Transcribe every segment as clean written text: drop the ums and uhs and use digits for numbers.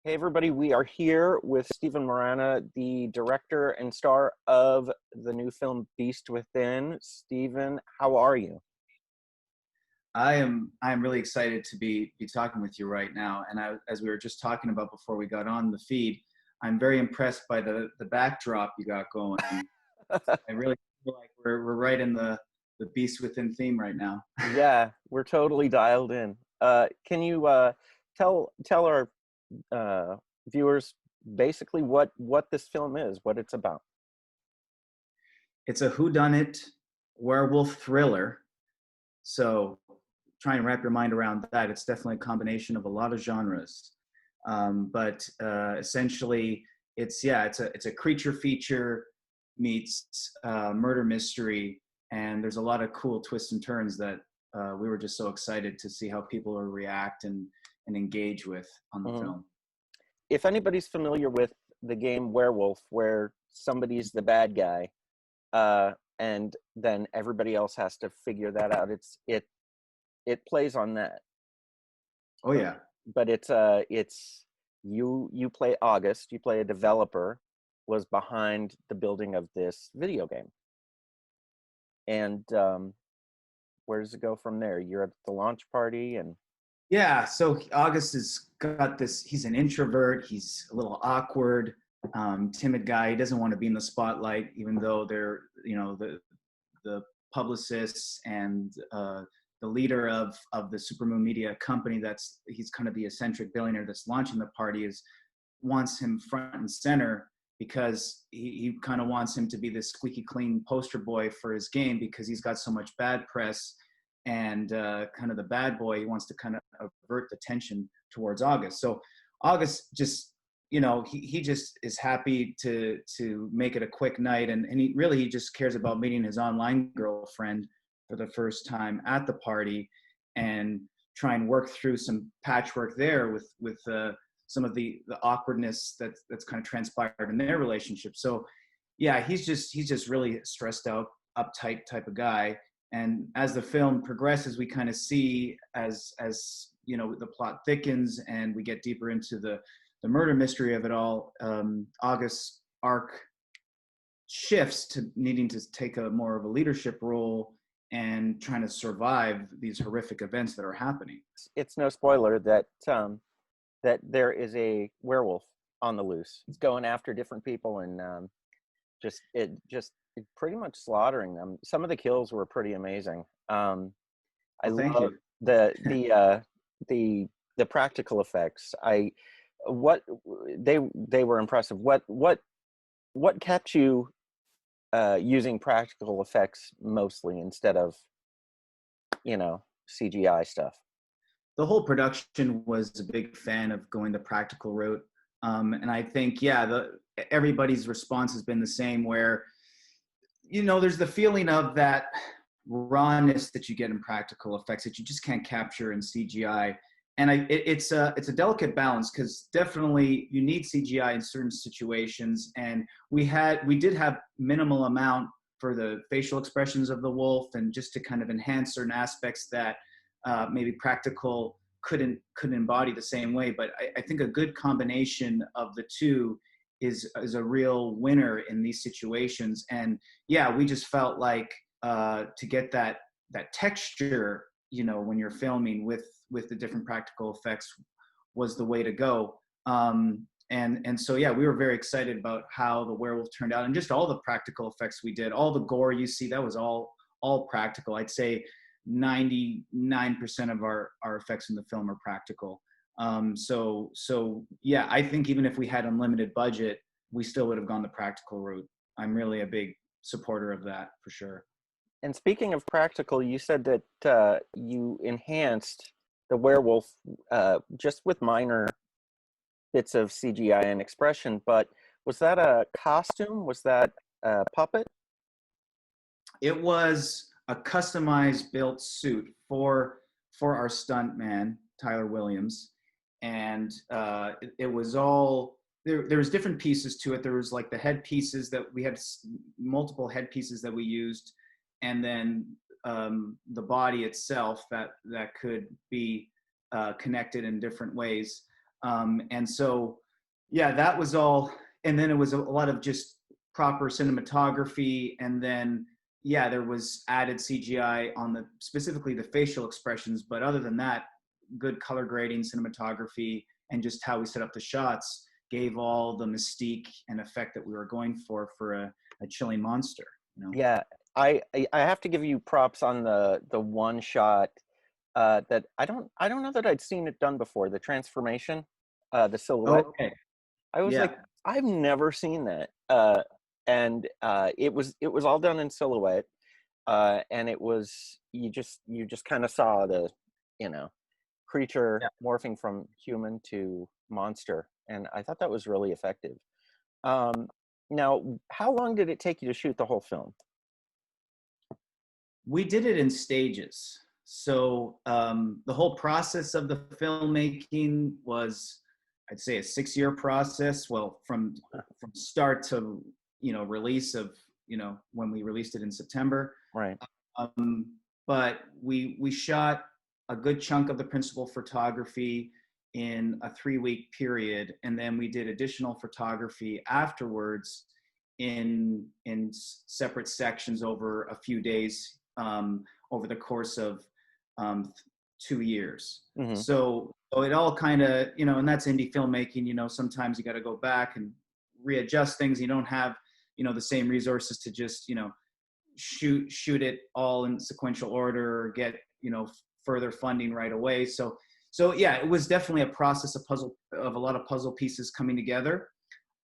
Hey everybody, we are here with Steve Morana, the director and star of the new film Beast Within. Stephen, how are you? I am really excited to be talking with you right now. And as we were just talking about before we got on the feed, I'm very impressed by the backdrop you got going. I really feel like we're right in the Beast Within theme right now. Yeah, we're totally dialed in. Can you tell our viewers basically what this film is, what it's about? It's a whodunnit werewolf thriller. So try and wrap your mind around that. It's definitely a combination of a lot of genres. But essentially, it's a creature feature meets murder mystery, and there's a lot of cool twists and turns that we were just so excited to see how people will react and engage with on the film. If anybody's familiar with the game Werewolf, where somebody's the bad guy, and then everybody else has to figure that out, it plays on that. Oh yeah. But it's you play August, you play a developer, was behind the building of this video game. And where does it go from there? You're at the launch party and Yeah, so August has got this, he's an introvert, he's a little awkward, timid guy. He doesn't want to be in the spotlight, even though they're, the publicists and the leader of the Supermoon Media company, he's kind of the eccentric billionaire that's launching the party, wants him front and center because he kind of wants him to be this squeaky clean poster boy for his game because he's got so much bad press. And kind of the bad boy, he wants to kind of avert the tension towards August. So August just, he just is happy to make it a quick night, and he just cares about meeting his online girlfriend for the first time at the party, and try and work through some patchwork there with some of the awkwardness that's kind of transpired in their relationship. So yeah, he's just really stressed out, uptight type of guy. And as the film progresses, we kind of see as the plot thickens and we get deeper into the murder mystery of it all, August's arc shifts to needing to take a more of a leadership role and trying to survive these horrific events that are happening. it's no spoiler that that there is a werewolf on the loose. It's going after different people and just pretty much slaughtering them. Some of the kills were pretty amazing. I Thank love you. the practical effects. They were impressive. What kept you using practical effects mostly instead of CGI stuff? The whole production was a big fan of going the practical route. And I think, everybody's response has been the same, where, there's the feeling of that rawness that you get in practical effects that you just can't capture in CGI. And it's a delicate balance, because definitely you need CGI in certain situations. And we did have minimal amount for the facial expressions of the wolf, and just to kind of enhance certain aspects that maybe practical couldn't embody the same way. But I think a good combination of the two is a real winner in these situations. And yeah, we just felt like to get that texture, when you're filming with the different practical effects, was the way to go. And so yeah, we were very excited about how the werewolf turned out, and just all the practical effects we did. All the gore you see, that was all practical. I'd say 99% of our effects in the film are practical. So yeah, I think even if we had unlimited budget, we still would have gone the practical route. I'm really a big supporter of that, for sure. And speaking of practical, you said that you enhanced the werewolf just with minor bits of CGI and expression, but was that a costume? Was that a puppet? It was a customized built suit for our stunt man, Tyler Williams. And it was all, there was different pieces to it. There was like the head pieces that we had, multiple head pieces that we used, and then the body itself that could be connected in different ways. And so, yeah, that was all. And then it was a lot of just proper cinematography. And then, yeah, there was added CGI on specifically the facial expressions. But other than that, good color grading, cinematography, and just how we set up the shots gave all the mystique and effect that we were going for a chilling monster, you know? Yeah, I have to give you props on the one shot that I don't know that I'd seen it done before. The transformation, the silhouette. Okay. I was like, Yeah. I've never seen that. And it was all done in silhouette, and it was you just kind of saw the, you know, creature Yeah. morphing from human to monster, and I thought that was really effective. Um, Now, how long did it take you to shoot the whole film? We did it in stages. So the whole process of the filmmaking was, I'd say, a 6-year process. Well, from start to, you know, release of, you know, when we released it in September. Right. Um, but we shot a good chunk of the principal photography in a 3-week period, and then we did additional photography afterwards in separate sections over a few days, over the course of 2 years. Hmm. So it all kind of, you know, and that's indie filmmaking. You know, sometimes you got to go back and readjust things. You don't have, you know, the same resources to just, you know, shoot it all in sequential order or get, you know, further funding right away. So yeah, it was definitely a process of a lot of puzzle pieces coming together.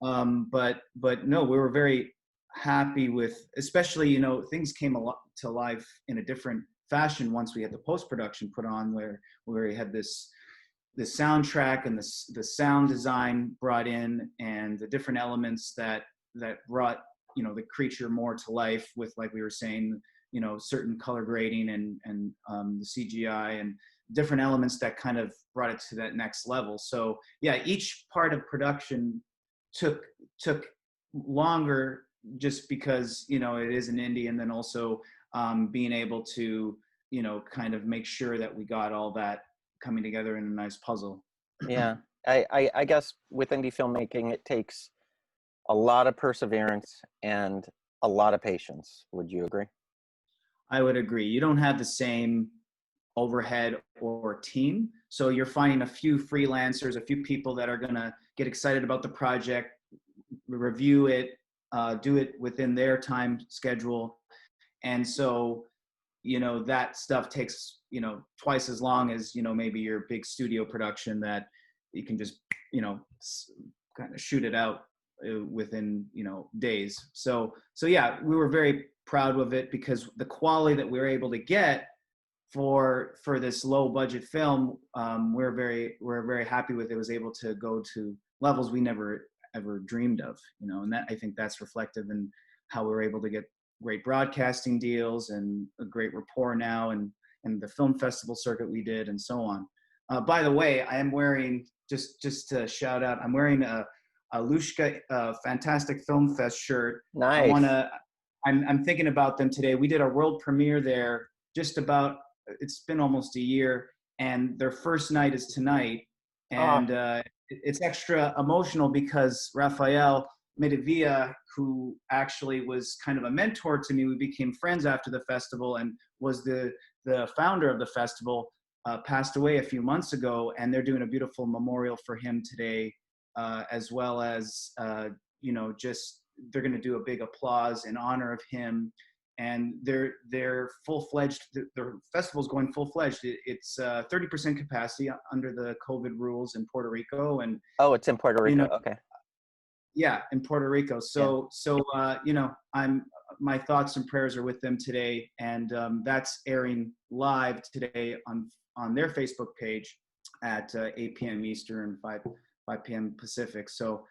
But no, we were very happy with, especially, you know, things came to life in a different fashion once we had the post production put on, where we had the soundtrack and the sound design brought in, and the different elements that brought, you know, the creature more to life with, like we were saying, you know, certain color grading and the CGI and different elements that kind of brought it to that next level. So yeah, each part of production took longer, just because, you know, it is an indie, and then also being able to, you know, kind of make sure that we got all that coming together in a nice puzzle. Yeah. I guess with indie filmmaking, it takes a lot of perseverance and a lot of patience. Would you agree? I would agree. You don't have the same overhead or team. So you're finding a few freelancers, a few people that are going to get excited about the project, review it, do it within their time schedule. And so, you know, that stuff takes, you know, twice as long as, you know, maybe your big studio production that you can just, you know, kind of shoot it out within, you know, days. So yeah, we were very proud of it, because the quality that we were able to get for this low budget film, we're very happy with. It was able to go to levels we never ever dreamed of, you know, and that, I think that's reflective in how we were able to get great broadcasting deals and a great rapport now, and the film festival circuit we did, and so on. By the way, I am wearing, just to shout out, I'm wearing a Lushka Fantastic Film Fest shirt. I want Nice. to. I'm thinking about them today. We did our world premiere there just about, it's been almost a year, and their first night is tonight. Oh, And it's extra emotional because Rafael Medivia, who actually was kind of a mentor to me, we became friends after the festival, and was the founder of the festival, passed away a few months ago, and they're doing a beautiful memorial for him today, as well as, you know, just, they're going to do a big applause in honor of him. And they're full-fledged. The festival's going full-fledged. It's 30% capacity under the COVID rules in Puerto Rico, and, oh, it's in Puerto you Rico. know, Okay. yeah, in Puerto Rico. Yeah. So you know, my thoughts and prayers are with them today, and that's airing live today on their Facebook page at 8 p.m. Eastern, 5 p.m. Pacific. So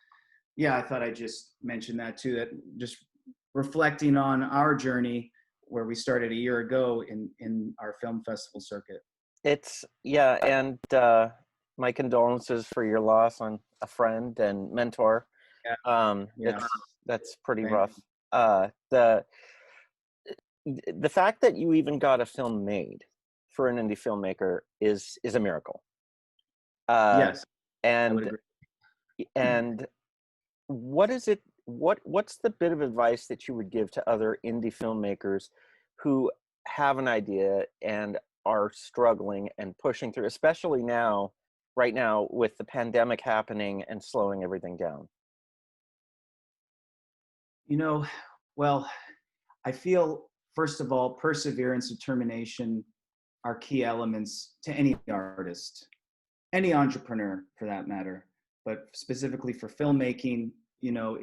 yeah, I thought I'd just mention that too. That just reflecting on our journey, where we started a year ago in our film festival circuit. It's yeah, and my condolences for your loss on a friend and mentor. Yeah, yeah. That's pretty Thank rough. you. Uh, the fact that you even got a film made for an indie filmmaker is a miracle. Uh, Yes. I would And agree. and what is it? What's the bit of advice that you would give to other indie filmmakers who have an idea and are struggling and pushing through, especially now, right now, with the pandemic happening and slowing everything down? You know, well, I feel, first of all, perseverance, determination are key elements to any artist, any entrepreneur for that matter. But specifically for filmmaking, you know,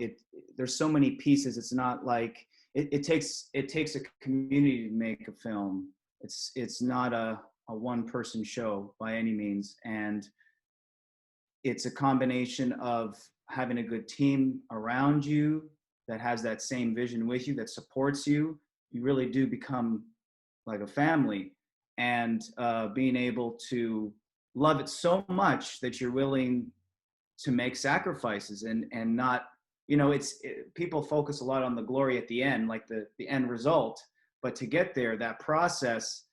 there's so many pieces. It's not like it takes a community to make a film. It's not a one person show by any means, and it's a combination of having a good team around you that has that same vision with you, that supports you. You really do become like a family, and being able to love it so much that you're willing to make sacrifices and not, you know, people focus a lot on the glory at the end, like the end result, but to get there, that process,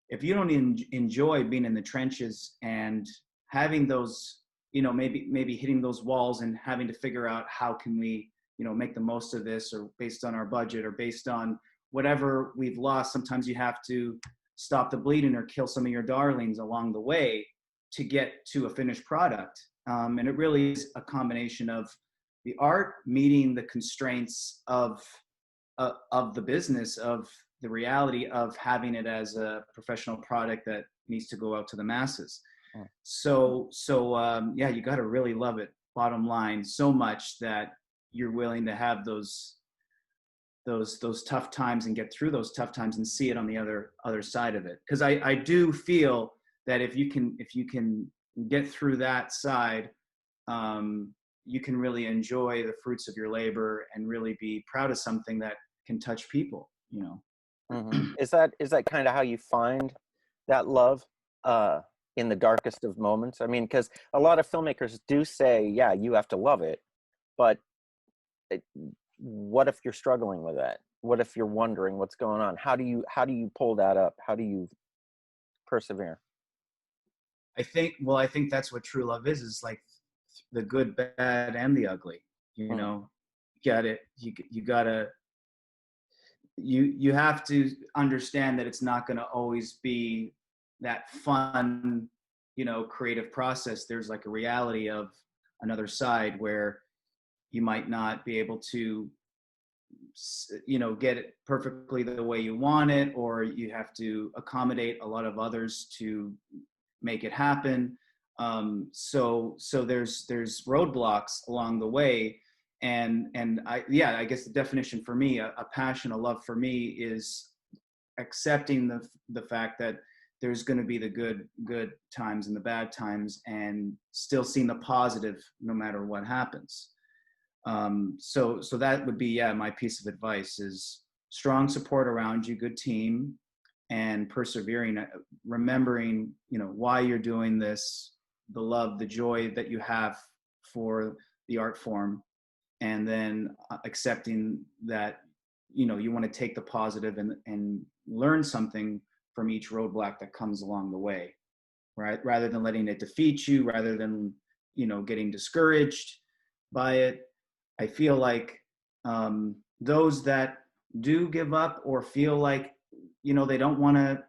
if you don't enjoy being in the trenches and having those, you know, maybe hitting those walls and having to figure out how can we, you know, make the most of this, or based on our budget or based on whatever we've lost, sometimes you have to stop the bleeding or kill some of your darlings along the way to get to a finished product. And it really is a combination of the art meeting the constraints of the business, of the reality of having it as a professional product that needs to go out to the masses. Mm. Yeah, you got to really love it, bottom line, so much that you're willing to have those tough times and get through those tough times and see it on the other side of it. Because I do feel that if you can get through that side, you can really enjoy the fruits of your labor and really be proud of something that can touch people, you know. Hmm. Is that kind of how you find that love, uh, in the darkest of moments? I mean, because a lot of filmmakers do say, "Yeah, you have to love it," but it, what if you're struggling with that? What if you're wondering what's going on? How do you pull that up? How do you persevere? I think that's what true love is like the good, bad, and the ugly. You Mm, know, got it. You gotta you have to understand that it's not going to always be that fun, you know, creative process. There's like a reality of another side where you might not be able to, you know, get it perfectly the way you want it, or you have to accommodate a lot of others to make it happen. So there's roadblocks along the way, and I guess the definition for me, a passion, a love for me, is accepting the fact that there's going to be the good times and the bad times, and still seeing the positive no matter what happens. So that would be, yeah, my piece of advice is strong support around you, good team, and persevering, remembering, you know, why you're doing this, the love, the joy that you have for the art form, and then accepting that, you know, you want to take the positive and learn something from each roadblock that comes along the way, right? Rather than letting it defeat you, rather than, you know, getting discouraged by it. I feel like those that do give up or feel like, you know, they don't want to,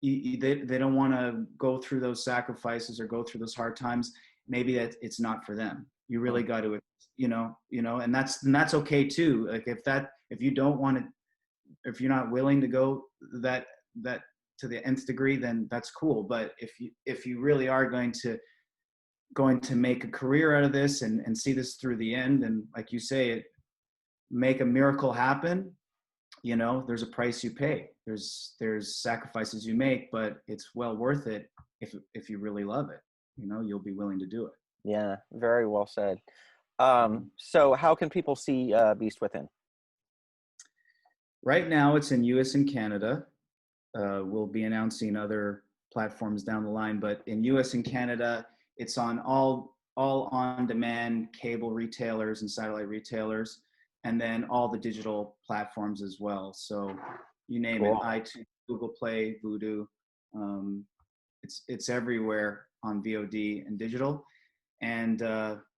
they don't want to go through those sacrifices or go through those hard times, maybe that it's not for them. You really mm, got to, and that's okay too. Like if you don't want to, if you're not willing to go that to the nth degree, then that's cool. But if you really are going to make a career out of this and see this through the end, and like you say, it make a miracle happen, you know, there's a price you pay, there's sacrifices you make, but it's well worth it. If you really love it, you know, you'll be willing to do it. yeah, very well said. Mhm. So how can people see Beast Within? Right now it's in US and Canada. We'll be announcing other platforms down the line, but in US and Canada it's on all on demand cable retailers and satellite retailers, and then all the digital platforms as well. So you name it, Cool. iTunes, Google Play, Vudu, um, it's everywhere on VOD and digital. and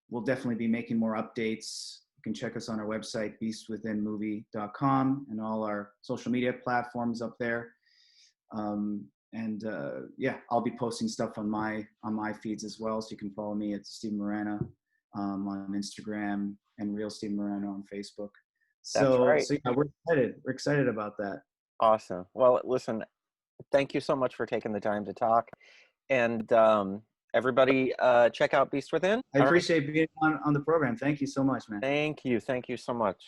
we'll definitely be making more updates. You can check us on our website, beastwithinmovie.com, and all our social media platforms up there. Yeah, I'll be posting stuff on my feeds as well, so you can follow me at Steve Morana on Instagram and Real Steve Morana on Facebook. That's right. So yeah, we're excited. We're excited about that. Awesome. Well, listen, thank you so much for taking the time to talk. And everybody, check out Beast Within. I All right. appreciate being on the program. Thank you so much, man. Thank you. Thank you so much.